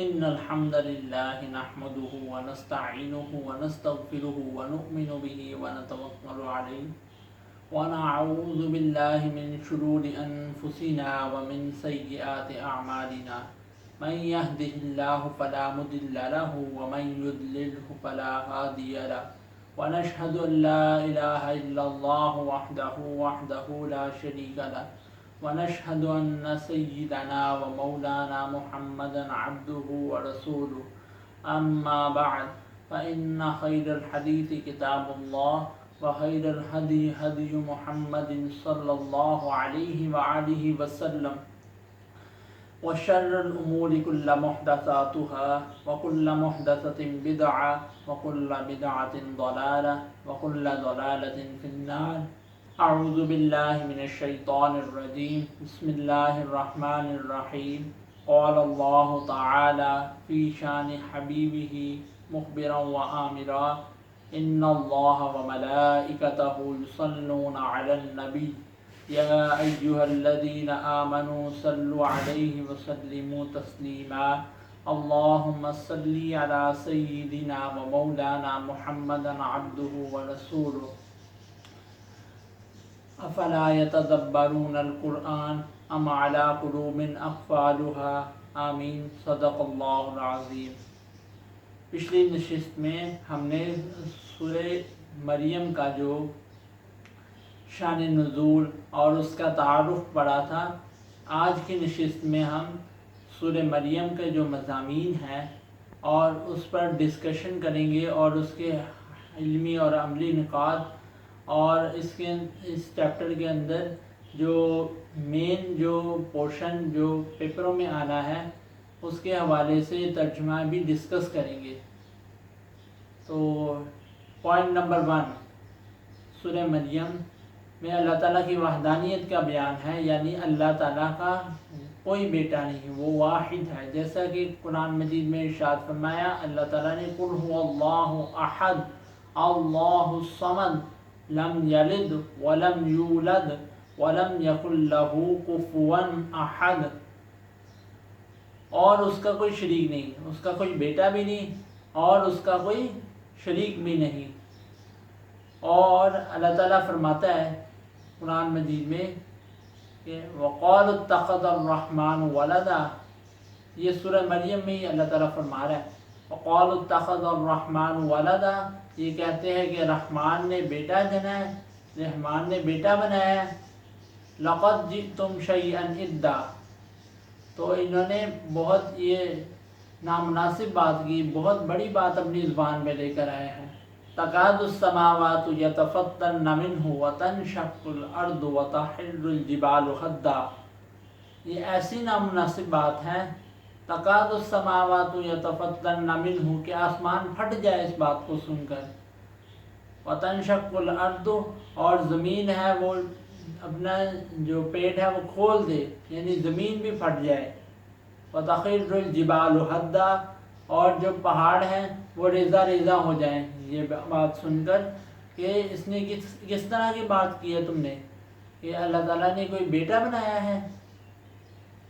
إن الحمد لله نحمده ونستعينه ونستغفره ونؤمن به ونتوكل عليه ونعوذ بالله من شرور أنفسنا ومن سيئات أعمالنا من يهده الله فلا مضل له ومن يضلله فلا هادي له ونشهد أن لا إله إلا الله وحده لا شريك له ونشهد أن سيدنا ومولانا محمدا عبده ورسوله أما بعد فإن خير الحديث كتاب الله وخير الهدي هدي محمد صلى الله عليه وآله وسلم وشر الأمور كل محدثاتها وكل محدثة بدعة وكل بدعة ضلالة وكل ضلالة في النار. اعوذ باللہ من الشیطان الرجیم. بسم اللہ الرحمن الرحیم. قال اللہ تعالی فی شان حبیبہ مخبرا وآمرا ان اللہ وملائکتہ یصلون علی النبی یا ایہا الذین آمنوا صلوا علیہ وسلموا تسلیما. اللہم صلی علی سیدنا ومولانا محمد عبدہ ورسولہ افلا يتدبرون القرآن ام على قلوب اقفالها آمین. صدق اللہ العظیم. پچھلی نشست میں ہم نے سورہ مریم کا جو شان نزول اور اس کا تعارف پڑھا تھا. آج کی نشست میں ہم سورہ مریم کے جو مضامین ہیں اور اس پر ڈسکشن کریں گے اور اس کے علمی اور عملی نکات اور اس چیپٹر کے اندر جو مین جو پورشن جو پیپروں میں آنا ہے اس کے حوالے سے ترجمہ بھی ڈسکس کریں گے. تو پوائنٹ نمبر 1 سورہ مریم میں اللہ تعالیٰ کی وحدانیت کا بیان ہے، یعنی اللہ تعالیٰ کا کوئی بیٹا نہیں، وہ واحد ہے. جیسا کہ قرآن مجید میں ارشاد فرمایا اللہ تعالیٰ نے قل هو اللہ احد اللہ الصمد لم یلد ولم یولد ولم یکن لہ کفوا احد. اور اس کا کوئی شریک نہیں، اس کا کوئی بیٹا بھی نہیں اور اس کا کوئی شریک بھی نہیں. اور اللہ تعالیٰ فرماتا ہے قرآن مجید میں کہ وقالوا اتخذ الرحمن ولدا. یہ سورہ مریم میں ہی اللہ تعالیٰ فرما رہا ہے وقالوا اتخذ الرحمن ولدا. یہ کہتے ہیں کہ رحمان نے بیٹا جنا ہے، رحمان نے بیٹا بنایا ہے. لقد جئتم شیئا ادا. تو انہوں نے بہت یہ نامناسب بات کی، بہت بڑی بات اپنی زبان میں لے کر آئے ہیں. تکاد السماوات یتفطرن منہ وتنشق الارض وتخر الجبال خدا. یہ ایسی نامناسب بات ہے تکاد السماوات یتفطرن منہ کہ آسمان پھٹ جائے اس بات کو سن کر. وتنشق الارض اور زمین ہے وہ اپنا جو پیٹ ہے وہ کھول دے، یعنی زمین بھی پھٹ جائے. وتخر الجبال حدا اور جو پہاڑ ہیں وہ ریزہ ریزہ ہو جائیں. یہ بات سن کر کہ اس نے کس طرح کی بات کی ہے تم نے، کہ اللہ تعالیٰ نے کوئی بیٹا بنایا ہے.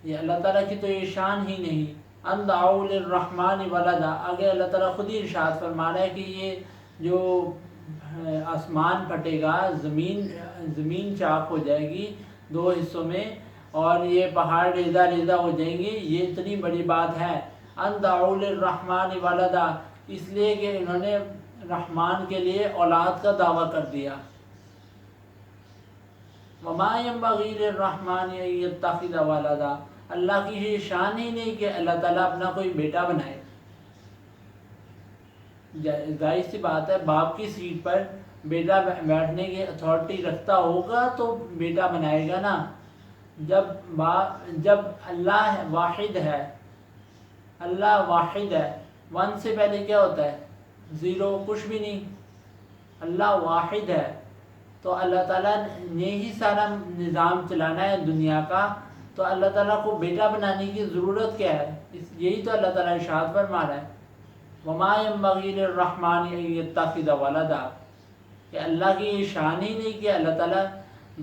یہ اللہ تعالیٰ کی تو یہ شان ہی نہیں. ان دعوا للرحمن ولدا. آگے اللہ تعالیٰ خود ہی ارشاد فرما رہا ہے کہ یہ جو آسمان پھٹے گا، زمین چاک ہو جائے گی 2 حصوں میں اور یہ پہاڑ ریزہ ریزہ ہو جائیں گے، یہ اتنی بڑی بات ہے. ان دعوا للرحمن ولدا، اس لیے کہ انہوں نے رحمان کے لیے اولاد کا دعویٰ کر دیا. وما ينبغي للرحمن ان يتخذ ولدا. اللہ کی یہ شان ہی نہیں کہ اللہ تعالیٰ اپنا کوئی بیٹا بنائے. ظاہر سی بات ہے باپ کی سیٹ پر بیٹا بیٹھنے کی اتھارٹی رکھتا ہوگا تو بیٹا بنائے گا نا. جب اللہ واحد ہے، اللہ واحد ہے، 1 سے پہلے کیا ہوتا ہے؟ 0، کچھ بھی نہیں. اللہ واحد ہے تو اللہ تعالیٰ نے ہی سارا نظام چلانا ہے دنیا کا، تو اللہ تعالیٰ کو بیٹا بنانے کی ضرورت کیا ہے؟ یہی تو اللہ تعالیٰ ارشاد فرما رہا ہے وما ينبغي للرحمن ان يتخذ ولدا، کہ اللہ کی یہ شان ہی نہیں کہ اللہ تعالیٰ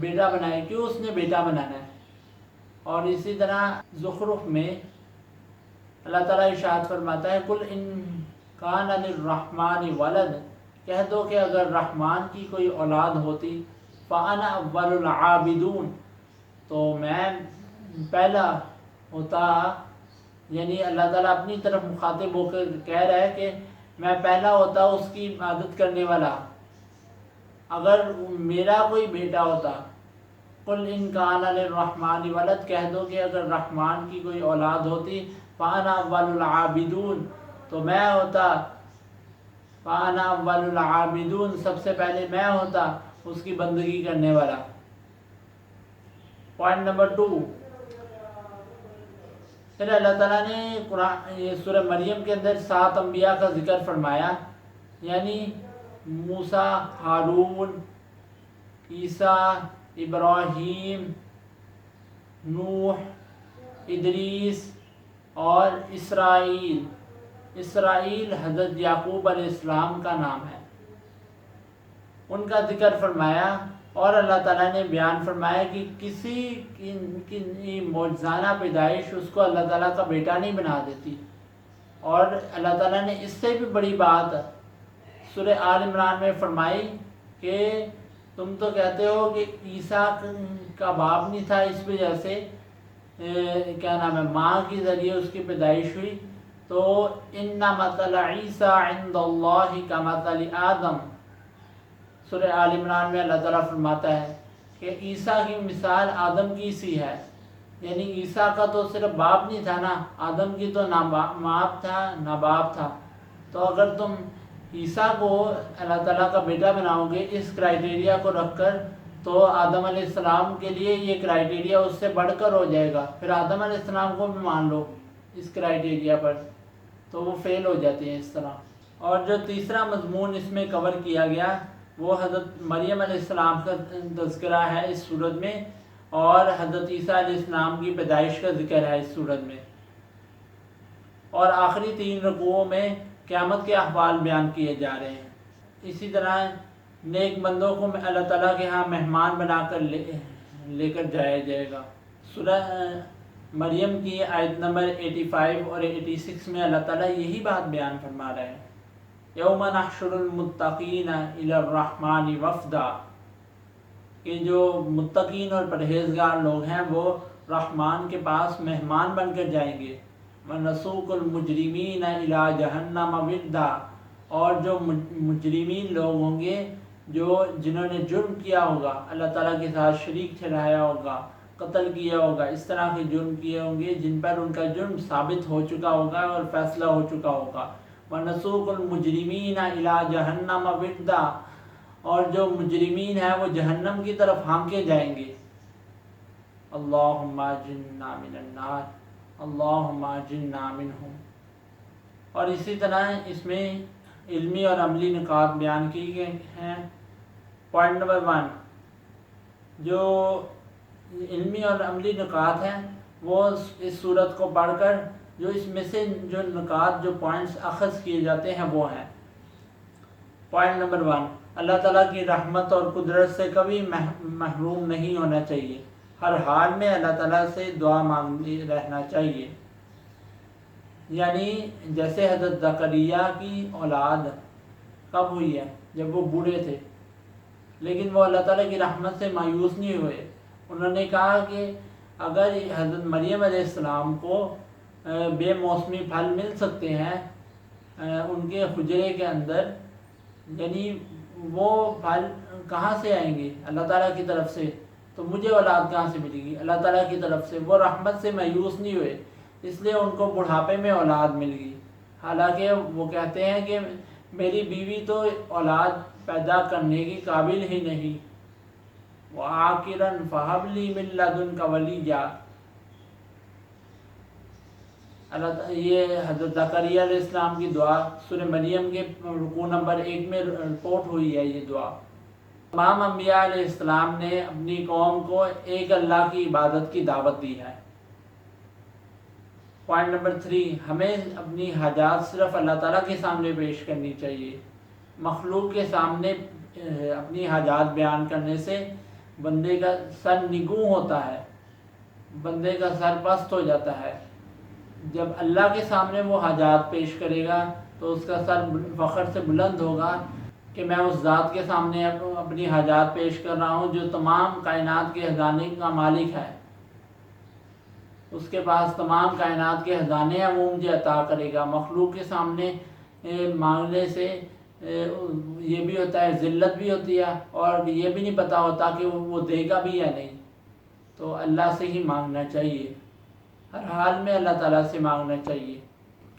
بیٹا بنائے. کیوں اس نے بیٹا بنانا ہے؟ اور اسی طرح زخرف میں اللہ تعالیٰ ارشاد فرماتا ہے قل ان کان للرحمن ولد، کہہ دو کہ اگر رحمان کی کوئی اولاد ہوتی فانا اول العابدون، تو میں پہلا ہوتا، یعنی اللہ تعالیٰ اپنی طرف مخاطب ہو کر کہہ رہا ہے کہ میں پہلا ہوتا اس کی عبادت کرنے والا اگر میرا کوئی بیٹا ہوتا۔ قل ان کان للرحمن ولد، کہہ دو کہ اگر رحمان کی کوئی اولاد ہوتی فانا اول العابدون، تو میں ہوتا، فانا اول العابدون، سب سے پہلے میں ہوتا اس کی بندگی کرنے والا۔ پوائنٹ نمبر 2، پھر اللہ تعالیٰ نے قرآن سورہ مریم کے اندر 7 انبیاء کا ذکر فرمایا، یعنی موسیٰ، ہارون، عیسیٰ، ابراہیم، نوح، ادریس اور اسرائیل۔ اسرائیل حضرت یعقوب علیہ السلام کا نام ہے، ان کا ذکر فرمایا، اور اللہ تعالیٰ نے بیان فرمایا کہ کسی کی معجزانہ پیدائش اس کو اللہ تعالیٰ کا بیٹا نہیں بنا دیتی۔ اور اللہ تعالیٰ نے اس سے بھی بڑی بات سورہ آل عمران میں فرمائی کہ تم تو کہتے ہو کہ عیسیٰ کا باپ نہیں تھا، اس وجہ سے کیا نام ہے ماں کے ذریعے اس کی پیدائش ہوئی، تو ان مثل عیسیٰ عند اللہ کمثل آدم، سورہ آل عمران میں اللہ تعالیٰ فرماتا ہے کہ عیسیٰ کی مثال آدم کی سی ہے، یعنی عیسیٰ کا تو صرف باپ نہیں تھا نا، آدم کی تو نہ ماں تھا نہ باپ تھا، تو اگر تم عیسیٰ کو اللہ تعالیٰ کا بیٹا بناؤ گے اس کرائیٹیریا کو رکھ کر، تو آدم علیہ السلام کے لیے یہ کرائیٹیریا اس سے بڑھ کر ہو جائے گا، پھر آدم علیہ السلام کو بھی مان لو اس کرائیٹیریا پر، تو وہ فیل ہو جاتے ہیں اس طرح۔ اور جو تیسرا مضمون اس میں کور کیا گیا وہ حضرت مریم علیہ السلام کا تذکرہ ہے اس صورت میں، اور حضرت عیسیٰ علیہ السلام کی پیدائش کا ذکر ہے اس صورت میں، اور آخری 3 رکوعوں میں قیامت کے احوال بیان کیے جا رہے ہیں۔ اسی طرح نیک بندوں کو اللہ تعالیٰ کے ہاں مہمان بنا کر لے کر جایا جائے گا۔ سورہ مریم کی آیت نمبر 85 اور 86 میں اللہ تعالیٰ یہی بات بیان فرما رہے ہیں، یوم نحشر المتقین الی الرحمن وفدا، کہ جو متقین اور پرہیزگار لوگ ہیں وہ رحمان کے پاس مہمان بن کر جائیں گے، وَنَسُوقُ الْمُجْرِمِينَ إِلَىٰ جَهَنَّمَ وِرْدًا، اور جو مجرمین لوگ ہوں گے جنہوں نے جرم کیا ہوگا، اللہ تعالیٰ کے ساتھ شریک ٹھہرایا ہوگا، قتل کیا ہوگا، اس طرح کے جرم کیے ہوں گے جن پر ان کا جرم ثابت ہو چکا ہوگا اور فیصلہ ہو چکا ہوگا، وَنَسُوقُ الْمُجْرِمِينَ إِلَىٰ جَهَنَّمَ وِرْدًا، اور جو مجرمین ہیں وہ جہنم کی طرف ہانکے جائیں گے۔ اللہم اجرنا من النار، اللہم اجرنا منہم۔ اور اسی طرح اس میں علمی اور عملی نکات بیان کی گئے ہیں۔ پوائنٹ نمبر 1، جو علمی اور عملی نکات ہیں وہ اس صورت کو پڑھ کر جو اس میں سے جو نکات جو پوائنٹس اخذ کیے جاتے ہیں وہ ہیں۔ پوائنٹ نمبر 1، اللہ تعالیٰ کی رحمت اور قدرت سے کبھی محروم نہیں ہونا چاہیے، ہر حال میں اللہ تعالیٰ سے دعا مانگتے رہنا چاہیے۔ یعنی جیسے حضرت زکریا کی اولاد کب ہوئی ہے؟ جب وہ بوڑھے تھے، لیکن وہ اللہ تعالیٰ کی رحمت سے مایوس نہیں ہوئے، انہوں نے کہا کہ اگر حضرت مریم علیہ السلام کو بے موسمی پھل مل سکتے ہیں ان کے حجرے کے اندر، یعنی وہ پھل کہاں سے آئیں گے؟ اللہ تعالیٰ کی طرف سے، تو مجھے اولاد کہاں سے ملے گی؟ اللہ تعالیٰ کی طرف سے۔ وہ رحمت سے مایوس نہیں ہوئے، اس لیے ان کو بڑھاپے میں اولاد مل گئی، حالانکہ وہ کہتے ہیں کہ میری بیوی تو اولاد پیدا کرنے کی قابل ہی نہیں، وَعَاقِرًا فَهَبْ لِي مِن لَّدُنْكَ وَلِيًّا۔ یہ حضرت زکریا علیہ السلام کی دعا سورہ مریم کے رکوع نمبر 1 میں رپورٹ ہوئی ہے یہ دعا۔ تمام انبیاء علیہ السلام نے اپنی قوم کو ایک اللہ کی عبادت کی دعوت دی ہے۔ پوائنٹ نمبر 3، ہمیں اپنی حاجات صرف اللہ تعالیٰ کے سامنے پیش کرنی چاہیے۔ مخلوق کے سامنے اپنی حاجات بیان کرنے سے بندے کا سر نگوں ہوتا ہے، بندے کا سر پست ہو جاتا ہے، جب اللہ کے سامنے وہ حاجات پیش کرے گا تو اس کا سر فخر سے بلند ہوگا کہ میں اس ذات کے سامنے اپنی حاجات پیش کر رہا ہوں جو تمام کائنات کے خزانے کا مالک ہے، اس کے پاس تمام کائنات کے خزانے ہیں، وہ مجھے عطا کرے گا۔ مخلوق کے سامنے مانگنے سے یہ بھی ہوتا ہے، ذلت بھی ہوتی ہے، اور یہ بھی نہیں پتہ ہوتا کہ وہ دے گا بھی یا نہیں۔ تو اللہ سے ہی مانگنا چاہیے، ہر حال میں اللہ تعالیٰ سے مانگنا چاہیے۔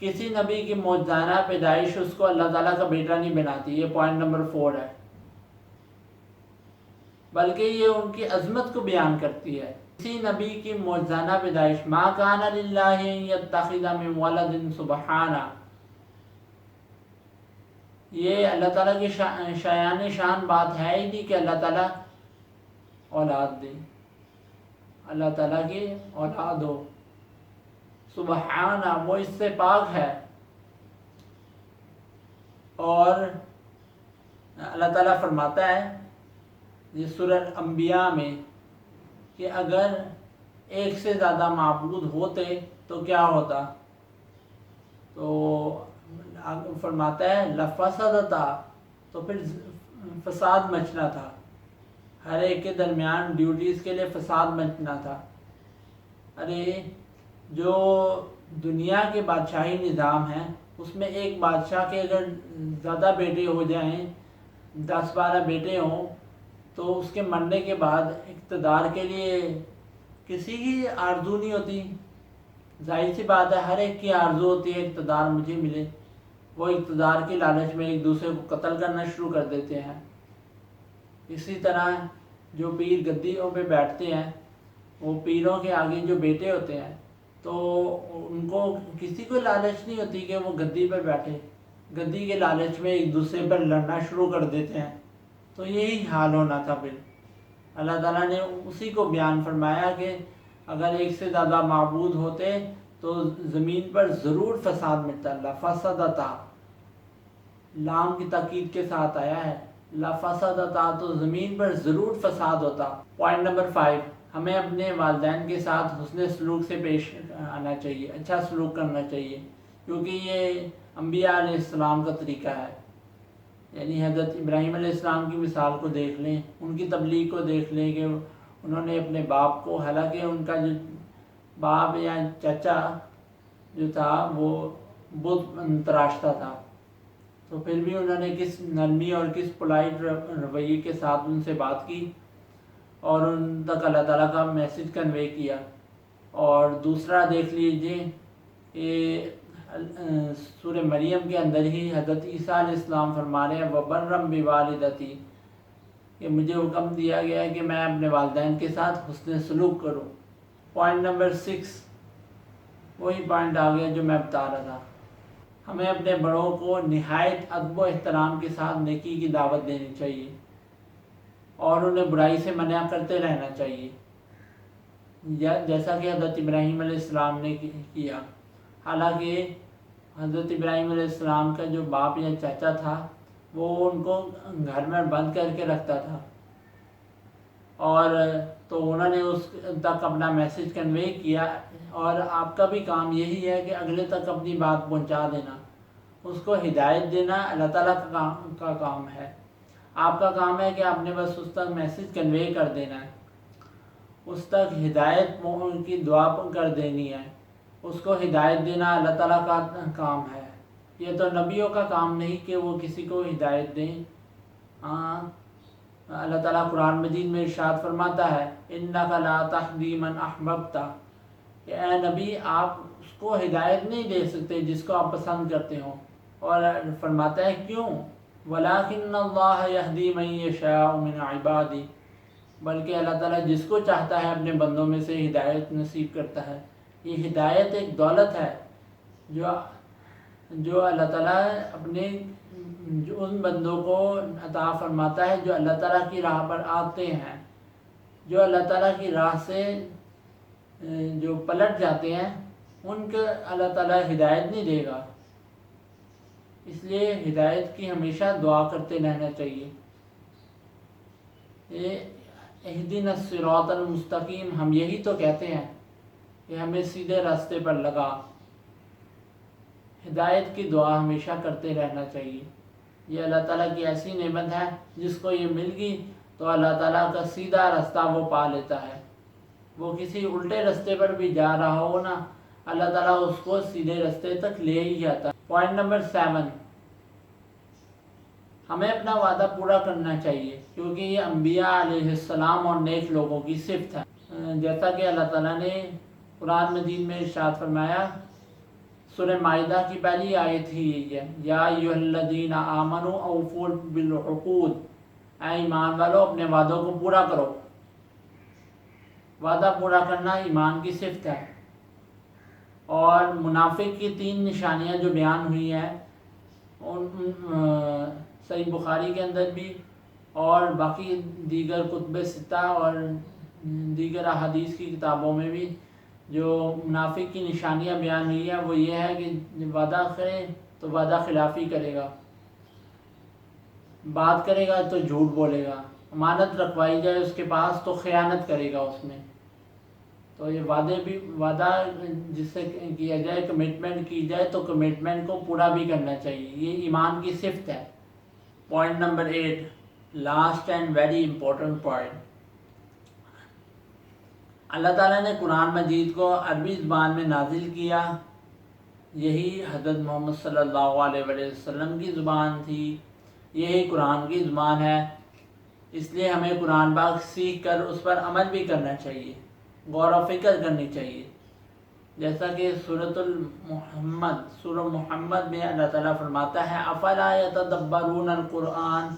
کسی نبی کی موجزانہ پیدائش اس کو اللہ تعالیٰ کا بیٹا نہیں بناتی، یہ پوائنٹ نمبر 4 ہے، بلکہ یہ ان کی عظمت کو بیان کرتی ہے۔ کسی نبی کی موجزانہ پیدائش، ما کان للہ ان یتخذ من ولد سبحانہ، یہ اللہ تعالیٰ کی شایان شان بات ہے ہی نہیں کہ اللہ تعالیٰ اولاد دے، اللہ تعالیٰ کی اولاد ہو، سبحانہ، وہ اس سے پاک ہے۔ اور اللہ تعالیٰ فرماتا ہے یہ سورہ انبیاء میں کہ اگر ایک سے زیادہ معبود ہوتے تو کیا ہوتا، تو فرماتا ہے لفسدتا، تو پھر فساد مچنا تھا، ہر ایک کے درمیان ڈیوٹیز کے لیے فساد مچنا تھا۔ ارے جو دنیا کے بادشاہی نظام ہیں اس میں ایک بادشاہ کے اگر زیادہ بیٹے ہو جائیں، 10-12 بیٹے ہوں، تو اس کے مرنے کے بعد اقتدار کے لیے کسی کی آرزو نہیں ہوتی، ظاہر سی بات ہے ہر ایک کی آرزو ہوتی ہے اقتدار مجھے ملے، وہ اقتدار کی لالچ میں ایک دوسرے کو قتل کرنا شروع کر دیتے ہیں۔ اسی طرح جو پیر گدیوں پہ بیٹھتے ہیں، وہ پیروں کے آگے جو بیٹے ہوتے ہیں تو ان کو کسی کو لالچ نہیں ہوتی کہ وہ گدی پہ بیٹھے، گدی کے لالچ میں ایک دوسرے پر لڑنا شروع کر دیتے ہیں۔ تو یہی حال ہونا تھا۔ پھر اللہ تعالیٰ نے اسی کو بیان فرمایا کہ اگر ایک سے زیادہ معبود ہوتے تو زمین پر ضرور فساد مٹتا، لفسدتا، لام کی تاکید کے ساتھ آیا ہے، لفسدتا، تو زمین پر ضرور فساد ہوتا۔ پوائنٹ نمبر 5، ہمیں اپنے والدین کے ساتھ حسن سلوک سے پیش آنا چاہیے، اچھا سلوک کرنا چاہیے، کیونکہ یہ انبیاء علیہ السلام کا طریقہ ہے۔ یعنی حضرت ابراہیم علیہ السلام کی مثال کو دیکھ لیں، ان کی تبلیغ کو دیکھ لیں کہ انہوں نے اپنے باپ کو، حالانکہ ان کا جو باپ یا چچا جو تھا وہ بت تراشتا تھا، تو پھر بھی انہوں نے کس نرمی اور کس پولائٹ رویے کے ساتھ ان سے بات کی اور ان تک اللہ تعالیٰ کا میسج کنوے کیا۔ اور دوسرا دیکھ لیجئے کہ سورہ مریم کے اندر ہی حضرت عیسیٰ علیہ السلام فرما رہے ہیں وَبَرًّا بِوَالِدَتِی، کہ مجھے حکم دیا گیا ہے کہ میں اپنے والدین کے ساتھ حسن سلوک کروں۔ پوائنٹ نمبر 6، وہی پوائنٹ آ گیا جو میں بتا رہا تھا، ہمیں اپنے بڑوں کو نہایت ادب و احترام کے ساتھ نیکی کی دعوت دینی چاہیے اور انہیں برائی سے منع کرتے رہنا چاہیے، جیسا کہ حضرت ابراہیم علیہ السلام نے کیا۔ حالانکہ حضرت ابراہیم علیہ السلام کا جو باپ یا چاچا تھا وہ ان کو گھر میں بند کر کے رکھتا تھا، اور تو انہوں نے اس تک اپنا میسج کنوے کیا، اور آپ کا بھی کام یہی ہے کہ اگلے تک اپنی بات پہنچا دینا، اس کو ہدایت دینا اللہ تعالیٰ کا کام ہے۔ آپ کا کام ہے کہ آپ نے بس اس تک میسج کنوے کر دینا ہے، اس تک ہدایت کی دعا کر دینی ہے، اس کو ہدایت دینا اللہ تعالیٰ کا کام ہے۔ یہ تو نبیوں کا کام نہیں کہ وہ کسی کو ہدایت دیں۔ ہاں، اللہ تعالیٰ قرآن مجید میں ارشاد فرماتا ہے اِنَّکَ لَا تَهْدِی مَنْ أَحْبَبْتَ، کہ اے نبی آپ اس کو ہدایت نہیں دے سکتے جس کو آپ پسند کرتے ہوں، اور فرماتا ہے کیوں، وَلَٰكِنَّ اللَّهَ يَهْدِی مَن يَشَاءُ مِنْ عِبَادِهِ، بلکہ اللہ تعالیٰ جس کو چاہتا ہے اپنے بندوں میں سے ہدایت نصیب کرتا ہے۔ یہ ہدایت ایک دولت ہے جو اللہ تعالیٰ اپنے ان بندوں کو عطا فرماتا ہے جو اللہ تعالیٰ کی راہ پر آتے ہیں، جو اللہ تعالیٰ کی راہ سے جو پلٹ جاتے ہیں ان کو اللہ تعالیٰ ہدایت نہیں دے گا۔ اس لیے ہدایت کی ہمیشہ دعا کرتے رہنا چاہیے۔ اہدنا الصراط المستقیم، ہم یہی تو کہتے ہیں کہ ہمیں سیدھے راستے پر لگا، ہدایت کی دعا ہمیشہ کرتے رہنا چاہیے۔ یہ اللہ تعالیٰ کی ایسی نعمت ہے، جس کو یہ مل گئی تو اللہ تعالیٰ کا سیدھا راستہ وہ پا لیتا ہے۔ وہ کسی الٹے راستے پر بھی جا رہا ہو نا، اللہ تعالیٰ اس کو سیدھے راستے تک لے ہی جاتا ہے۔ پوائنٹ نمبر 7، ہمیں اپنا وعدہ پورا کرنا چاہیے، کیونکہ یہ انبیاء علیہ السلام اور نیک لوگوں کی صفت ہے۔ جیسا کہ اللہ تعالیٰ نے قرآن مجید میں ارشاد فرمایا، سورہ مائدہ کی پہلی آیت ہی یہی ہے، یا ایھا الذین آمنوا اوفوا بالعقود، اے ایمان والو اپنے وعدوں کو پورا کرو۔ وعدہ پورا کرنا ایمان کی صفت ہے۔ اور منافق کی 3 نشانیاں جو بیان ہوئی ہیں صحیح بخاری کے اندر بھی اور باقی دیگر کتب ستہ اور دیگر احادیث کی کتابوں میں بھی جو منافق کی نشانیاں بیان ہوئی ہیں وہ یہ ہے کہ وعدہ کرے تو وعدہ خلافی کرے گا، بات کرے گا تو جھوٹ بولے گا، امانت رکھوائی جائے اس کے پاس تو خیانت کرے گا اس میں۔ تو یہ وعدہ جس سے کیا جائے، کمٹمنٹ کی جائے تو کمٹمنٹ کو پورا بھی کرنا چاہیے، یہ ایمان کی صفت ہے۔ Point number 8، last and very important point, اللہ تعالیٰ نے قرآن مجید کو عربی زبان میں نازل کیا، یہی حضرت محمد صلی اللہ علیہ وآلہ وسلم کی زبان تھی، یہی قرآن کی زبان ہے، اس لیے ہمیں قرآن پاک سیکھ کر اس پر عمل بھی کرنا چاہیے، غور و فکر کرنی چاہیے۔ جیسا کہ سورہ محمد میں اللہ تعالیٰ فرماتا ہے، افلا یتدبرون القرآن،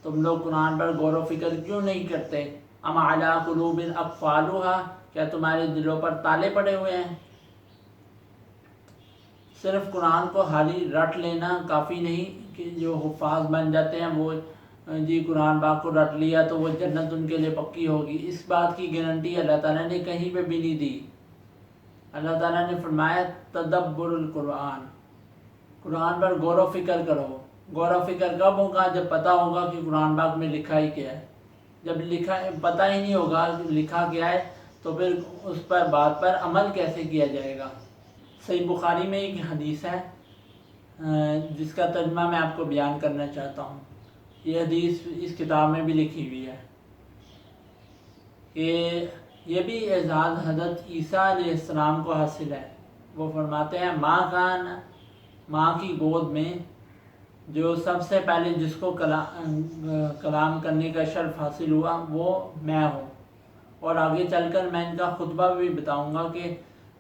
تم لوگ قرآن پر غور و فکر کیوں نہیں کرتے؟ ام علی قلوب اقفالها، کیا تمہارے دلوں پر تالے پڑے ہوئے ہیں؟ صرف قرآن کو حالی رٹ لینا کافی نہیں کہ جو حفاظ بن جاتے ہیں وہ جی قرآن پاک کو رٹ لیا تو وہ جنت ان کے لیے پکی ہوگی، اس بات کی گارنٹی اللہ تعالیٰ نے کہیں پہ بھی نہیں دی۔ اللہ تعالیٰ نے فرمایا تدبر القرآن، قرآن پر غور و فکر کرو۔ غور و فکر کب ہوگا؟ جب پتہ ہوگا کہ قرآن پاک میں لکھا ہی کیا ہے۔ جب پتہ ہی نہیں ہوگا لکھا کیا ہے تو پھر اس پر بات پر عمل کیسے کیا جائے گا؟ صحیح بخاری میں ایک حدیث ہے جس کا ترجمہ میں آپ کو بیان کرنا چاہتا ہوں۔ یہ حدیث اس کتاب میں بھی لکھی ہوئی ہے کہ یہ بھی اعزاز حضرت عیسیٰ علیہ السلام کو حاصل ہے۔ وہ فرماتے ہیں، ماں کی گود میں جو سب سے پہلے جس کو کلام کرنے کا شرف حاصل ہوا وہ میں ہوں، اور آگے چل کر میں ان کا خطبہ بھی بتاؤں گا کہ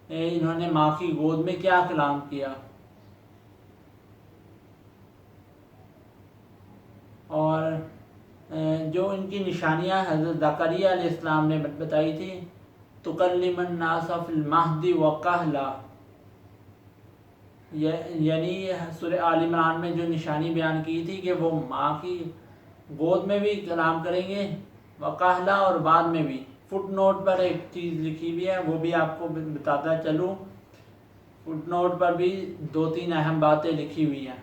انہوں نے ماں کی گود میں کیا کلام کیا۔ اور جو ان کی نشانیاں حضرت زکریا علیہ السلام نے بتائی تھی، تکلم الناس فی المہد وکہلا، یعنی سورہ آل عمران میں جو نشانی بیان کی تھی کہ وہ ماں کی گود میں بھی کلام کریں گے، وکہلا، اور بعد میں بھی۔ فٹ نوٹ پر ایک چیز لکھی ہوئی ہے، وہ بھی آپ کو بتاتا چلوں۔ فٹ نوٹ پر بھی 2-3 اہم باتیں لکھی ہوئی ہیں۔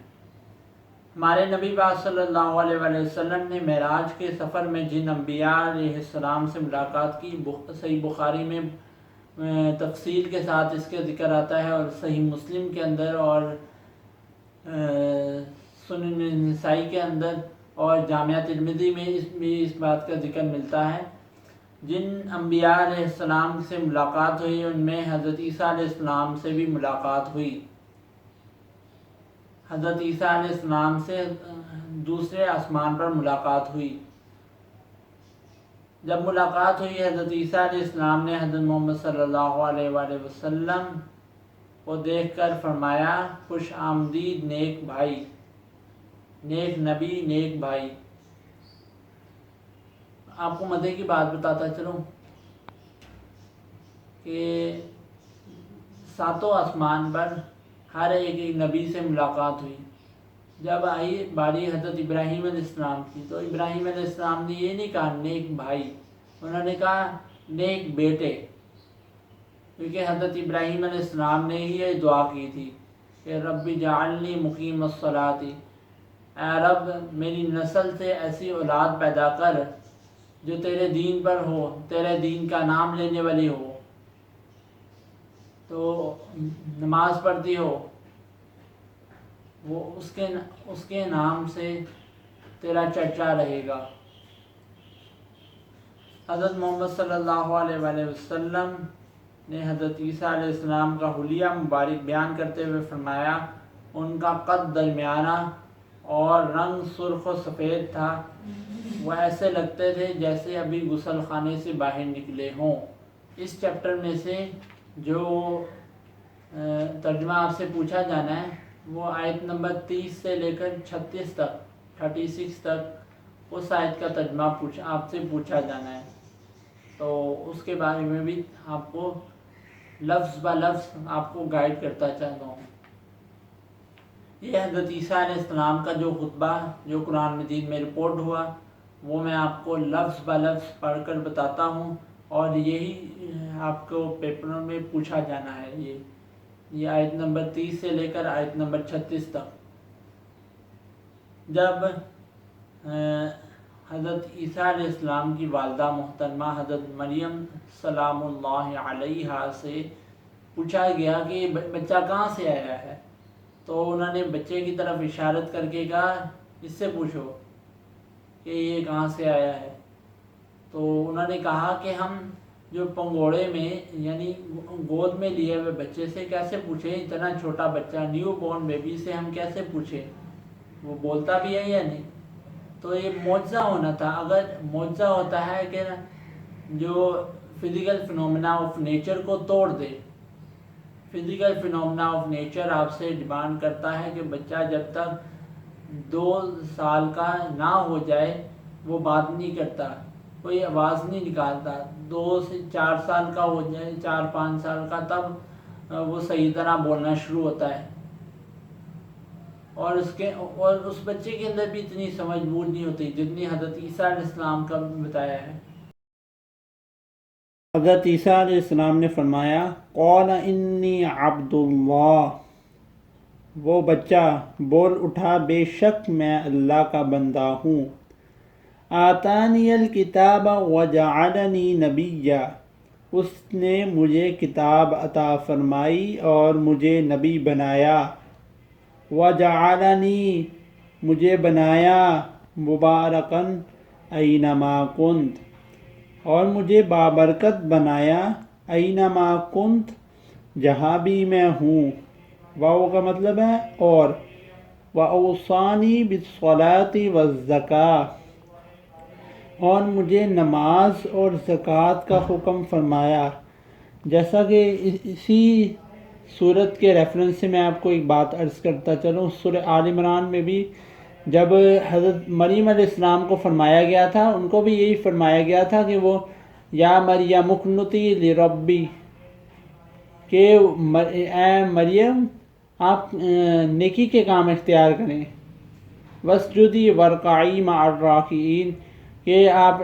ہمارے نبی پاک صلی اللہ علیہ وآلہ وسلم نے معراج کے سفر میں جن انبیاء علیہ السلام سے ملاقات کی، صحیح بخاری میں تفصیل کے ساتھ اس کے ذکر آتا ہے، اور صحیح مسلم کے اندر اور سنن نسائی کے اندر اور جامعہ ترمذی میں اس بات کا ذکر ملتا ہے۔ جن انبیاء علیہ السلام سے ملاقات ہوئی ان میں حضرت عیسیٰ علیہ السلام سے بھی ملاقات ہوئی۔ حضرت عیسیٰ علیہ السلام سے دوسرے آسمان پر ملاقات ہوئی۔ جب ملاقات ہوئی حضرت عیسیٰ علیہ السلام نے حضرت محمد صلی اللہ علیہ وآلہ وسلم کو دیکھ کر فرمایا، خوش آمدید نیک بھائی، نیک نبی، نیک بھائی۔ آپ کو مزے کی بات بتاتا چلوں کہ 7 آسمان پر ہر ایک نبی سے ملاقات ہوئی۔ جب آئی باری حضرت ابراہیم علیہ السلام کی تو ابراہیم علیہ السلام نے یہ نہیں کہا نیک بھائی، انہوں نے کہا نیک بیٹے، کیونکہ حضرت ابراہیم علیہ السلام نے ہی یہ دعا کی تھی کہ رب جعلنی مقیم الصلاۃ، اے رب میری نسل سے ایسی اولاد پیدا کر جو تیرے دین پر ہو، تیرے دین کا نام لینے والی ہو، تو نماز پڑھتی ہو، وہ اس کے نام سے تیرا چرچا رہے گا۔ حضرت محمد صلی اللہ علیہ وآلہ وسلم نے حضرت عیسیٰ علیہ السلام کا حلیہ مبارک بیان کرتے ہوئے فرمایا، ان کا قد درمیانہ اور رنگ سرخ و سفید تھا، وہ ایسے لگتے تھے جیسے ابھی غسل خانے سے باہر نکلے ہوں۔ اس چیپٹر میں سے جو ترجمہ آپ سے پوچھا جانا ہے وہ آیت نمبر 30 سے لے کر 36 تک 36 تک اس آیت کا ترجمہ آپ سے پوچھا جانا ہے، تو اس کے بارے میں بھی آپ کو لفظ بہ لفظ آپ کو گائیڈ کرتا چاہتا ہوں۔ یہ حضرت عیسیٰ علیہ السلام کا جو خطبہ جو قرآن مجید میں رپورٹ ہوا وہ میں آپ کو لفظ بہ لفظ پڑھ کر بتاتا ہوں، اور یہی آپ کو پیپروں میں پوچھا جانا ہے۔ یہ آیت نمبر 30 سے لے کر آیت نمبر 36 تک۔ جب حضرت عیسیٰ علیہ السلام کی والدہ محترمہ حضرت مریم سلام اللہ علیہا سے پوچھا گیا کہ یہ بچہ کہاں سے آیا ہے، تو انہوں نے بچے کی طرف اشارت کر کے کہا اس سے پوچھو کہ یہ کہاں سے آیا ہے۔ تو انہوں نے کہا کہ ہم جو پنگوڑے میں یعنی گود میں لیے ہوئے بچے سے کیسے پوچھیں، اتنا چھوٹا بچہ نیو بورن بیبی سے ہم کیسے پوچھیں، وہ بولتا بھی ہے یا نہیں۔ تو یہ معجزہ ہونا تھا۔ اگر معجزہ ہوتا ہے کہ جو فزیکل فنومنا آف نیچر کو توڑ دے، فزیکل فنومنا آف نیچر آپ سے ڈیمانڈ کرتا ہے کہ بچہ جب تک 2 سال کا نہ ہو جائے وہ بات نہیں کرتا، کوئی آواز نہیں نکالتا، 2 سے 4 سال کا ہو جائے 4-5 سال کا تب وہ صحیح طرح بولنا شروع ہوتا ہے، اور اس بچے کے اندر بھی اتنی سمجھ بوجھ نہیں ہوتی جتنی حضرت عیسیٰ علیہ السلام کا بتایا ہے۔ حضرت عیسیٰ علیہ السلام نے فرمایا قال انی عبد اللہ، وہ بچہ بول اٹھا بے شک میں اللہ کا بندہ ہوں، آتانی الکتاب وجعلنی نبیا، اس نے مجھے کتاب عطا فرمائی اور مجھے نبی بنایا، وجعلنی مجھے بنایا مبارکن اینما کنت، اور مجھے بابرکت بنایا اینما کنت جہاں بھی میں ہوں، واو کا مطلب ہے اور، واوصانی بالصلاۃ والزکاۃ، اور مجھے نماز اور زکوٰۃ کا حکم فرمایا۔ جیسا کہ اسی صورت کے ریفرنس سے میں آپ کو ایک بات عرض کرتا چلوں، سورہ آل عمران میں بھی جب حضرت مریم علیہ السلام کو فرمایا گیا تھا، ان کو بھی یہی فرمایا گیا تھا کہ وہ یا مریم اقنتی لربی، کہ اے مریم آپ نیکی کے کام اختیار کریں، واسجدی وارکعی مع الراکعین، کہ آپ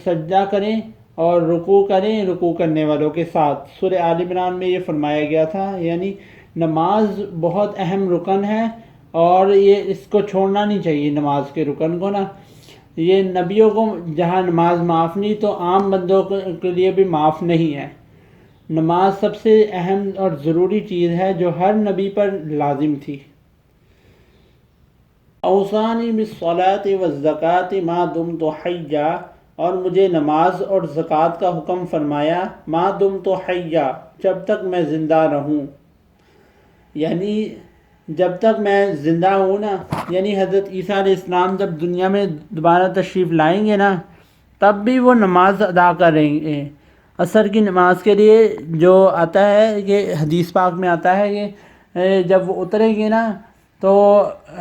سجدہ کریں اور رکوع کریں رکوع کرنے والوں کے ساتھ۔ سورہ آل عمران میں یہ فرمایا گیا تھا، یعنی نماز بہت اہم رکن ہے، اور یہ اس کو چھوڑنا نہیں چاہیے، نماز کے رکن کو نا۔ یہ نبیوں کو جہاں نماز معاف نہیں تو عام بندوں کے لیے بھی معاف نہیں ہے۔ نماز سب سے اہم اور ضروری چیز ہے جو ہر نبی پر لازم تھی۔ اوصانی بالصلاۃ والزکاۃ ما دمت حیا، اور مجھے نماز اور زکوٰۃ کا حکم فرمایا ما دمت حیا، جب تک میں زندہ رہوں، یعنی جب تک میں زندہ ہوں نا، یعنی حضرت عیسیٰ علیہ السلام جب دنیا میں دوبارہ تشریف لائیں گے نا، تب بھی وہ نماز ادا کریں گے۔ عصر کی نماز کے لیے جو آتا ہے کہ حدیث پاک میں آتا ہے کہ جب وہ اتریں گے نا تو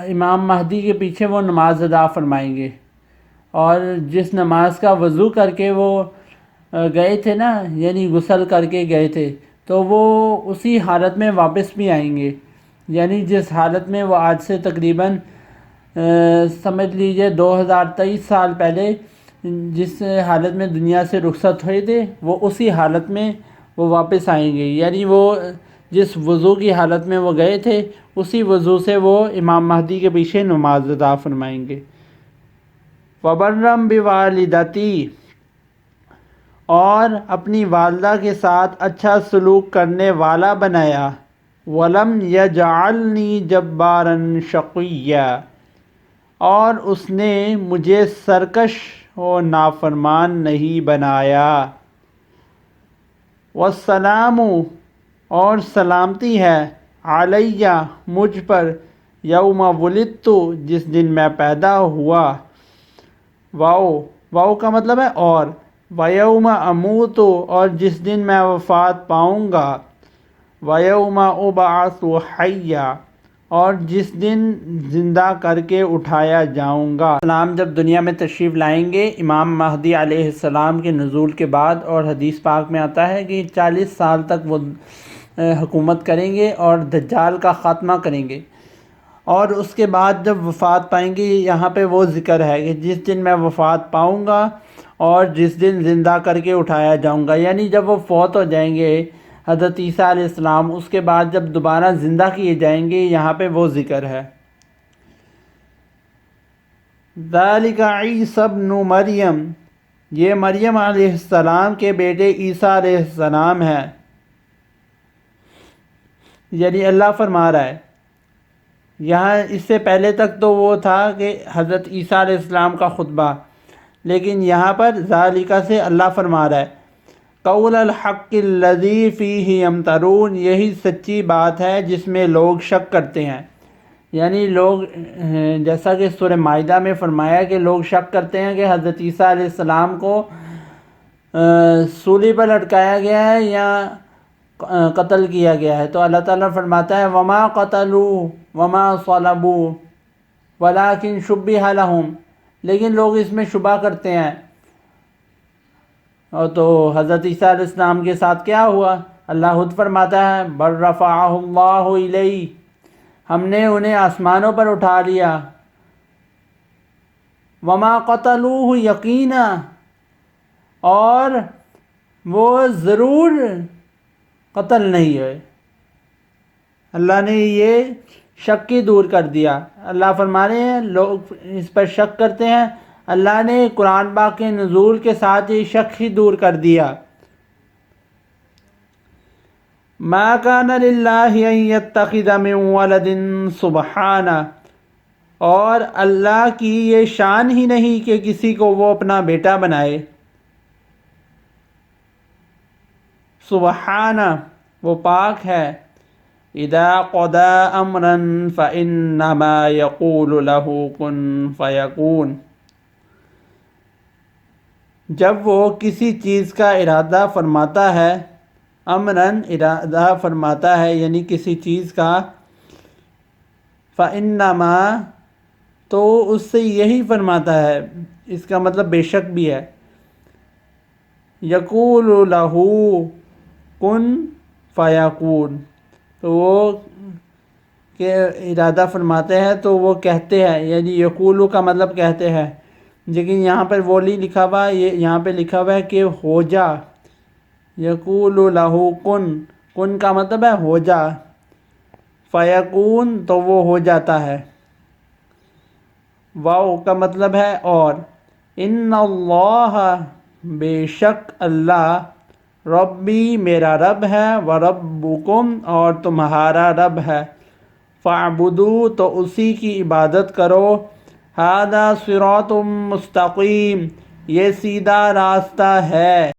امام مہدی کے پیچھے وہ نماز ادا فرمائیں گے، اور جس نماز کا وضو کر کے وہ گئے تھے نا، یعنی غسل کر کے گئے تھے، تو وہ اسی حالت میں واپس بھی آئیں گے، یعنی جس حالت میں وہ آج سے تقریباً سمجھ لیجئے 2023 سال پہلے جس حالت میں دنیا سے رخصت ہوئے تھے، وہ اسی حالت میں وہ واپس آئیں گے، یعنی وہ جس وضو کی حالت میں وہ گئے تھے اسی وضو سے وہ امام مہدی کے پیچھے نماز ادا فرمائیں گے۔ وَبَرًّا بِوَالِدَتِی، اور اپنی والدہ کے ساتھ اچھا سلوک کرنے والا بنایا، ولم یجعلنی جبارا شقیا، اور اس نے مجھے سرکش و نافرمان نہیں بنایا۔ والسلام، اور سلامتی ہے، علیہ، مجھ پر، یوم ولدت، جس دن میں پیدا ہوا، واؤ کا مطلب ہے اور، ویوم اموت، اور جس دن میں وفات پاؤں گا، ویوم ابعث حیا، اور جس دن زندہ کر کے اٹھایا جاؤں گا۔ اسلام جب دنیا میں تشریف لائیں گے امام مہدی علیہ السلام کے نزول کے بعد، اور حدیث پاک میں آتا ہے کہ 40 سال تک وہ حکومت کریں گے اور دجال کا خاتمہ کریں گے، اور اس کے بعد جب وفات پائیں گے، یہاں پہ وہ ذکر ہے کہ جس دن میں وفات پاؤں گا اور جس دن زندہ کر کے اٹھایا جاؤں گا، یعنی جب وہ فوت ہو جائیں گے حضرت عیسیٰ علیہ السلام، اس کے بعد جب دوبارہ زندہ کیے جائیں گے، یہاں پہ وہ ذکر ہے۔ ذالک عیسی ابن مریم، یہ مریم علیہ السلام کے بیٹے عیسیٰ علیہ السلام ہے، یعنی اللہ فرما رہا ہے۔ یہاں اس سے پہلے تک تو وہ تھا کہ حضرت عیسیٰ علیہ السلام کا خطبہ، لیکن یہاں پر ذالک سے اللہ فرما رہا ہے، قول الحق الذی فیہ یمترون، یہی سچی بات ہے جس میں لوگ شک کرتے ہیں، یعنی لوگ، جیسا کہ سورہ مائدہ میں فرمایا کہ لوگ شک کرتے ہیں کہ حضرت عیسیٰ علیہ السلام کو سولی پر لٹکایا گیا ہے یا قتل کیا گیا ہے، تو اللہ تعالیٰ فرماتا ہے وما قتلوا وما صلبوا ولکن شبہ لہم، لیکن لوگ اس میں شبہ کرتے ہیں۔ اور تو حضرت عیسیٰ علیہ السلام کے ساتھ کیا ہوا؟ اللہ خود فرماتا ہے بل رفعہ اللہ الیہ، ہم نے انہیں آسمانوں پر اٹھا لیا، وما قتلوہ یقینا، اور وہ ضرور قتل نہیں ہوئے۔ اللہ نے یہ شک ہی دور کر دیا۔ اللہ فرما رہے ہیں لوگ اس پر شک کرتے ہیں، اللہ نے قرآن پاک کے نزول کے ساتھ یہ شک ہی دور کر دیا۔ ما کان للہ ان یتخذ من ولد سبحانہ، اور اللہ کی یہ شان ہی نہیں کہ کسی کو وہ اپنا بیٹا بنائے، سبحانہ، وہ پاک ہے، اذا قضى امرا فانما يقول له كن فيكون، جب وہ کسی چیز کا ارادہ فرماتا ہے، امراً ارادہ فرماتا ہے یعنی کسی چیز کا، فَإِنَّمَا، تو اس سے یہی فرماتا ہے، اس کا مطلب بے شک بھی ہے، یقول لہو کن فیکون، تو وہ کہ ارادہ فرماتے ہیں تو وہ کہتے ہیں، یعنی یقولو کا مطلب کہتے ہیں، لیکن یہاں پر وہ نہیں لکھا ہوا، یہاں پہ لکھا ہوا ہے کہ ہو جا، یقول لہو کن کا مطلب ہے ہو جا، فیکون تو وہ ہو جاتا ہے، واو کا مطلب ہے اور، ان اللہ، بے شک اللہ، ربی میرا رب ہے، وربکم اور تمہارا رب ہے، فاعبدوا تو اسی کی عبادت کرو، ھذا صراط مستقیم یہ سیدھا راستہ ہے۔